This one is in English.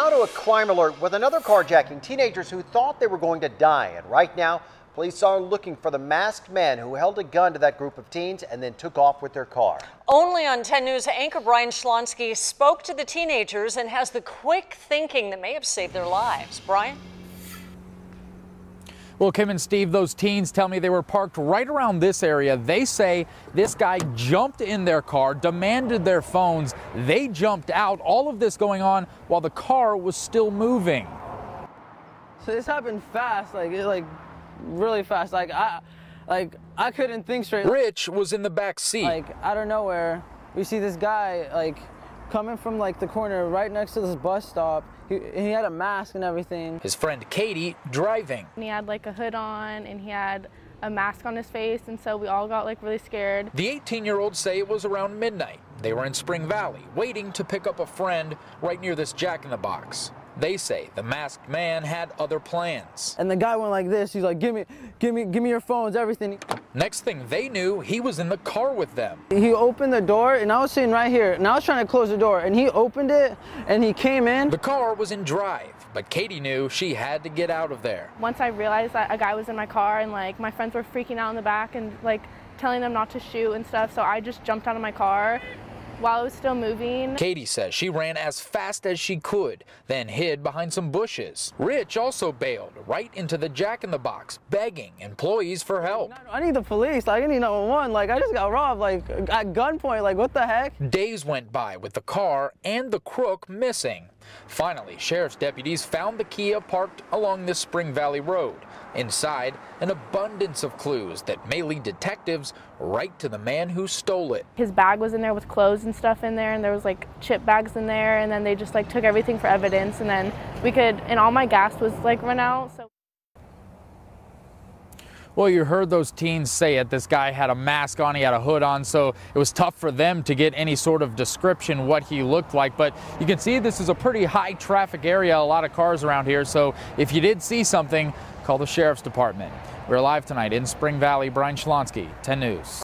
Now to a crime alert with another carjacking. Teenagers who thought they were going to die. And right now, police are looking for the masked man who held a gun to that group of teens and then took off with their car. Only on 10 News anchor Brian Schlonsky spoke to the teenagers and has the quick thinking that may have saved their lives. Brian? Well, Kim and Steve, those teens tell me they were parked right around this area. They say this guy jumped in their car, demanded their phones. They jumped out. All of this going on while the car was still moving. So this happened fast, like really fast. I couldn't think straight. Rich was in the back seat. Like out of nowhere, we see this guy coming from the corner right next to this bus stop. He had a mask and everything. His friend Katie driving. And he had a hood on and he had a mask on his face, and so we all got really scared. The 18-year-olds say it was around midnight. They were in Spring Valley waiting to pick up a friend right near this Jack in the Box. They say the masked man had other plans. And the guy went like this. He's like, give me your phones, everything. Next thing they knew, he was in the car with them. He opened the door, and I was sitting right here, and I was trying to close the door, and he opened it, and he came in. The car was in drive, but Katie knew she had to get out of there. Once I realized that a guy was in my car, and my friends were freaking out in the back and telling them not to shoot and stuff, so I just jumped out of my car while it was still moving. Katie says she ran as fast as she could, then hid behind some bushes. Rich also bailed right into the Jack in the Box, begging employees for help. I need the police. I need 911. I just got robbed, at gunpoint. What the heck? Days went by with the car and the crook missing. Finally, sheriff's deputies found the Kia parked along this Spring Valley road. Inside, an abundance of clues that may lead detectives right to the man who stole it. His bag was in there with clothes and stuff in there, and there was chip bags in there, and then they just took everything for evidence, and then and all my gas was run out. So. Well, you heard those teens say it. This guy had a mask on, he had a hood on, so it was tough for them to get any sort of description what he looked like. But you can see this is a pretty high traffic area, a lot of cars around here. So if you did see something, call the sheriff's department. We're live tonight in Spring Valley. Brian Schlonsky, 10 News.